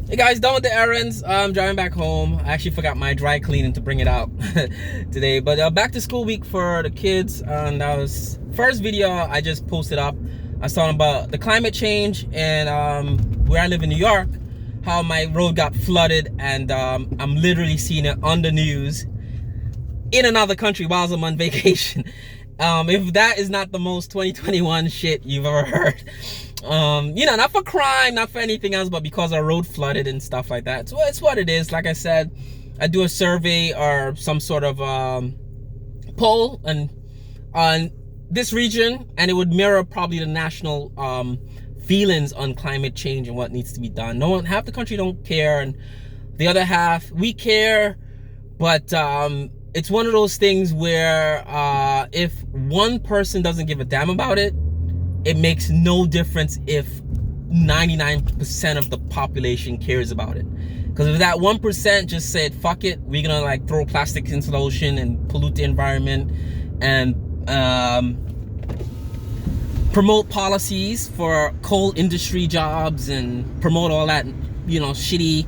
Hey guys, done with the errands. I'm driving back home. I actually forgot my dry cleaning to bring it out today. But back to school week for the kids. And that was first video I just posted up. I was talking about the climate change and where I live in New York, how my road got flooded, and I'm literally seeing it on the news in another country while I'm on vacation. If that is not the most 2021 shit you've ever heard. Not for crime, not for anything else, but because our road flooded and stuff like that. So it's what it is. Like I said, I do a survey or some sort of poll on this region, and it would mirror probably the national feelings on climate change and what needs to be done. Half the country don't care, and the other half we care, but it's one of those things where if one person doesn't give a damn about it, it makes no difference if 99% of the population cares about it. Because if that 1% just said, fuck it, we're gonna like throw plastic into the ocean and pollute the environment and promote policies for coal industry jobs and promote all that, shitty,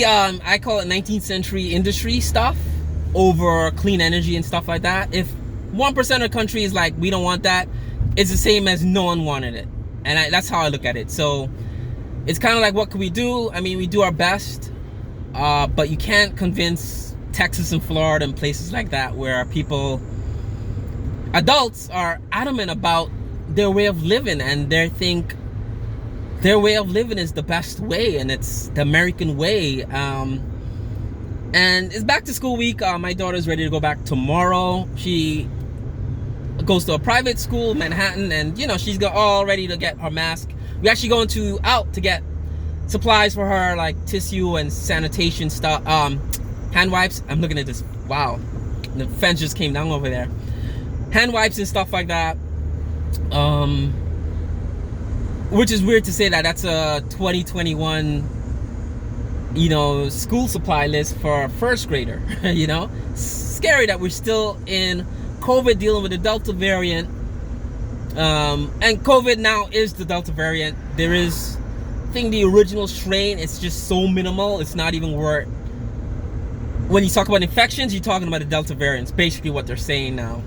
I call it 19th century industry stuff over clean energy and stuff like that. If 1% of the country is like, we don't want that, it's the same as no one wanted it. And that's how I look at it. So it's kind of like, what can we do? I mean, we do our best, but you can't convince Texas and Florida and places like that where adults are adamant about their way of living, and they think their way of living is the best way, and it's the American way. And it's back to school week. My daughter's ready to go back tomorrow. She goes to a private school, Manhattan, and she's all ready to get her mask. We're actually going out to get supplies for her, like tissue and sanitation stuff, hand wipes. I'm looking at this. Wow, the fence just came down over there. Hand wipes and stuff like that. Which is weird to say that's a 2021 school supply list for a first grader. Scary that we're still in COVID, dealing with the Delta variant, and COVID now is the Delta variant. There is, I think, the original strain, it's just so minimal, it's not even worth. When you talk about infections, you're talking about the Delta variant. It's basically what they're saying now.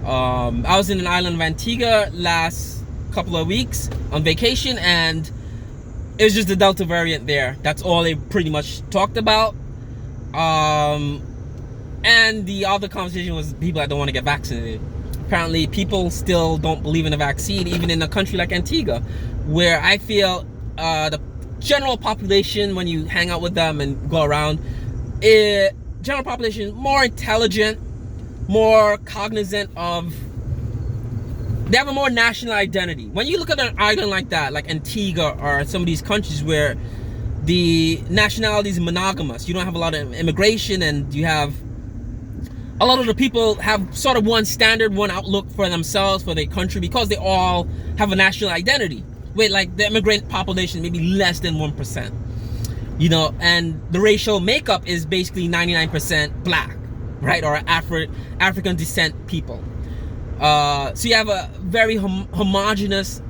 I was in an island of Antigua last couple of weeks on vacation, and it was just the Delta variant there. That's all they pretty much talked about. And the other conversation was people that don't want to get vaccinated. Apparently, people still don't believe in a vaccine, even in a country like Antigua, where I feel the general population, when you hang out with them and go around, general population more intelligent, more cognizant of. They have a more national identity. When you look at an island like that, like Antigua or some of these countries where the nationality is monogamous, you don't have a lot of immigration, and you have a lot of the people have sort of one standard, one outlook for themselves, for their country, because they all have a national identity. With like the immigrant population, maybe less than 1%. And the racial makeup is basically 99% black, right? Or African descent people. So you have a very homogenous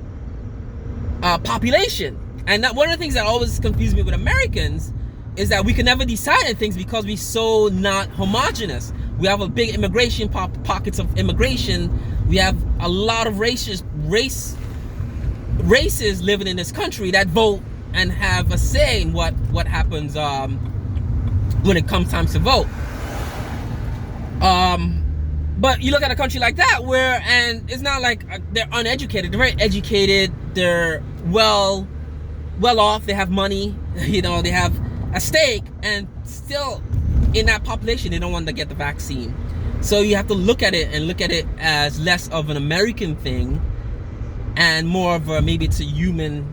population. And one of the things that always confused me with Americans is that we can never decide on things because we're so not homogenous. We have a big immigration pockets of immigration. We have a lot of races living in this country that vote and have a say in what happens when it comes time to vote. But you look at a country like that and it's not like they're uneducated. They're very educated. They're well off. They have money. They have a stake, and still in that population, they don't want to get the vaccine. So you have to look at it as less of an American thing and more of maybe it's a human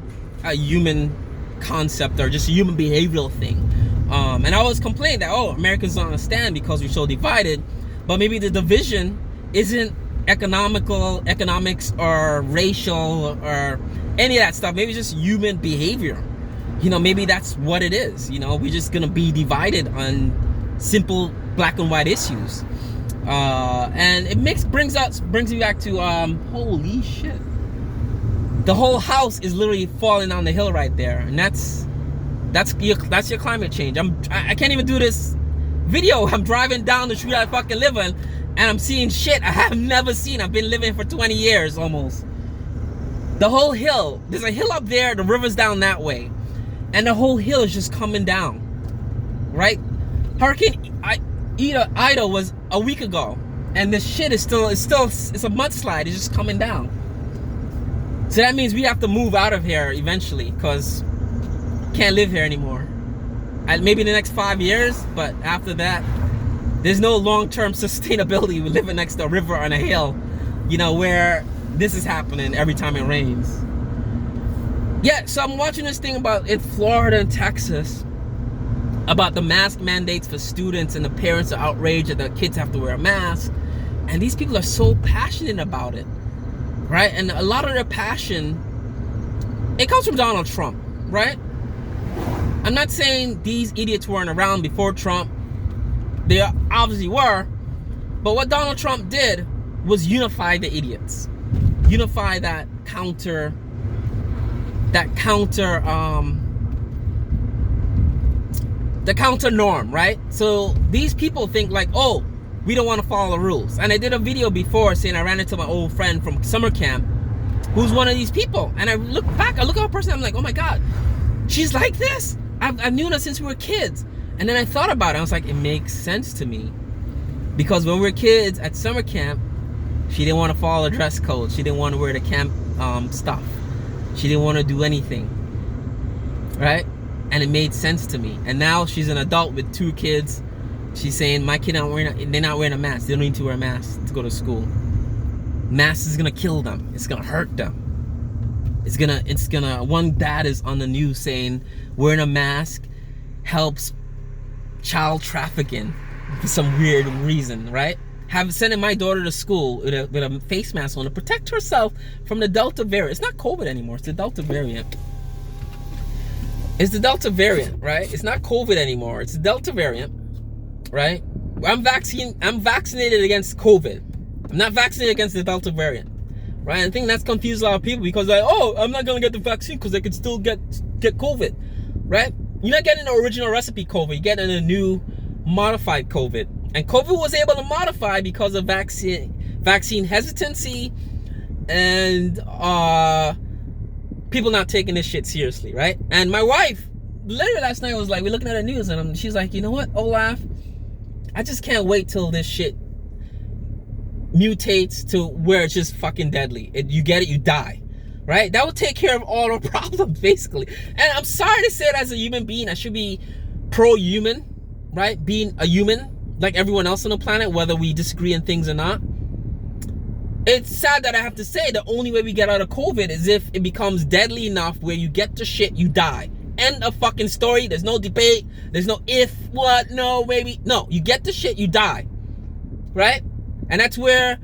concept, or just a human behavioral thing. And I always complain that, Americans don't understand because we're so divided. But maybe the division isn't economics or racial or any of that stuff. Maybe it's just human behavior. Maybe that's what it is. We're just gonna be divided on simple black and white issues. And it brings me back to holy shit. The whole house is literally falling down the hill right there, and that's That's your climate change. I can't even do this video. I'm driving down the street I fucking live in, and I'm seeing shit I have never seen. I've been living for 20 years almost. The whole hill, there's a hill up there, the river's down that way, and the whole hill is just coming down, right? Hurricane Ida was a week ago, and this shit is still, it's a mudslide. It's just coming down. So that means we have to move out of here eventually, because can't live here anymore. Maybe in the next 5 years, but after that, there's no long-term sustainability with living next to a river on a hill, you know, where this is happening every time it rains. Yeah, so I'm watching this thing about in Florida and Texas about the mask mandates for students, and the parents are outraged that the kids have to wear a mask, and these people are so passionate about it, right? And a lot of their passion, it comes from Donald Trump, right? I'm not saying these idiots weren't around before Trump. They obviously were. But what Donald Trump did was unify the idiots. Unify the counter norm, right? So these people think like, oh, we don't want to follow the rules. And I did a video before saying I ran into my old friend from summer camp who's one of these people. And I look back, I look at her person, I'm like, oh my God, she's like this? I've known her since we were kids. And then I thought about it. I was like, it makes sense to me. Because when we were kids at summer camp, she didn't want to follow the dress code. She didn't want to wear the camp stuff. She didn't want to do anything. Right? And it made sense to me. And now she's an adult with 2 kids. She's saying, my kid they're not wearing a mask. They don't need to wear a mask to go to school. Mask is going to kill them. It's going to hurt them. It's gonna, one dad is on the news saying wearing a mask helps child trafficking for some weird reason, right? Sending my daughter to school with a face mask on to protect herself from the Delta variant. It's not COVID anymore, it's the Delta variant. It's the Delta variant, right? It's not COVID anymore, it's the Delta variant, right? I'm vaccinated against COVID. I'm not vaccinated against the Delta variant. Right, I think that's confused a lot of people because like, oh, I'm not gonna get the vaccine because I could still get COVID, right? You're not getting the original recipe COVID, you're getting a new modified COVID. And COVID was able to modify because of vaccine hesitancy and people not taking this shit seriously, right? And my wife, literally last night was like, we're looking at the news and she's like, you know what, Olaf, I just can't wait till this shit mutates to where it's just fucking deadly. You get it, you die, right? That would take care of all the problems, basically. And I'm sorry to say it as a human being, I should be pro-human, right? Being a human like everyone else on the planet, whether we disagree on things or not. It's sad that I have to say the only way we get out of COVID is if it becomes deadly enough where you get the shit, you die. End of fucking story. There's no debate. There's no if, what, no, maybe. No, you get the shit, you die, right? And that's where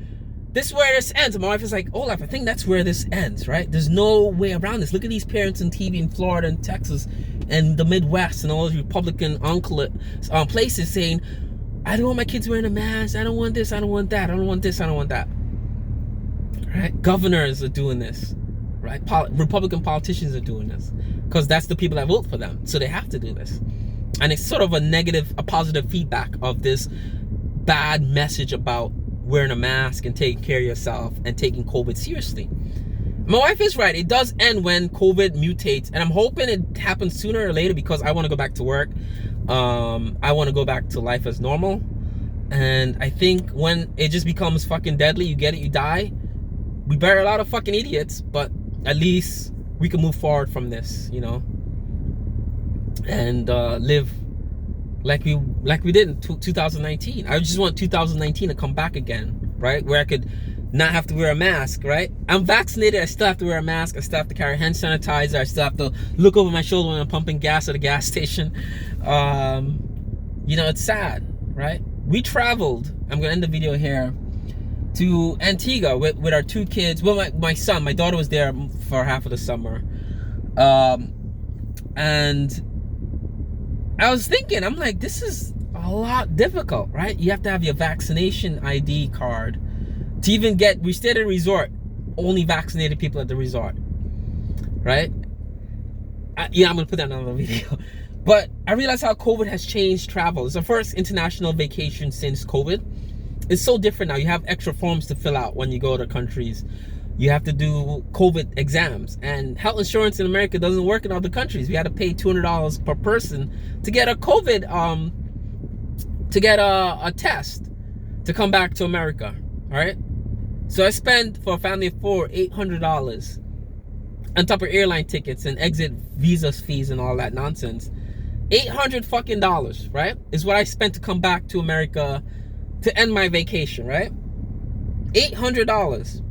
this ends. And my wife is like, Olaf, I think that's where this ends, right? There's no way around this. Look at these parents on TV in Florida and Texas and the Midwest and all those Republican places saying, I don't want my kids wearing a mask. I don't want this. I don't want that. I don't want this. I don't want that. Right? Governors are doing this, right? Republican politicians are doing this because that's the people that vote for them. So they have to do this. And it's sort of a positive feedback of this bad message about wearing a mask and taking care of yourself and taking COVID seriously. My wife is right. It does end when COVID mutates, and I'm hoping it happens sooner or later because I want to go back to work. I want to go back to life as normal. And I think when it just becomes fucking deadly, you get it, you die. We bury a lot of fucking idiots, but at least we can move forward from this, you know, and live like we did in 2019. I just want 2019 to come back again, right? Where I could not have to wear a mask, right? I'm vaccinated, I still have to wear a mask, I still have to carry hand sanitizer, I still have to look over my shoulder when I'm pumping gas at a gas station. You know, it's sad, right? We traveled, I'm gonna end the video here, to Antigua with our 2 kids. Well, my son, my daughter was there for half of the summer. And I was thinking, I'm like, this is a lot difficult, right? You have to have your vaccination ID card to even get, we stayed at a resort, only vaccinated people at the resort, right? Yeah, I'm gonna put that in another video. But I realized how COVID has changed travel. It's the first international vacation since COVID. It's so different now. You have extra forms to fill out when you go to countries. You have to do COVID exams, and health insurance in America doesn't work in other countries. We had to pay $200 per person to get a COVID to get a test to come back to America. All right, so I spent for a family of 4 $800 on top of airline tickets and exit visa fees and all that nonsense. $800 fucking dollars, right, is what I spent to come back to America to end my vacation, right? $800.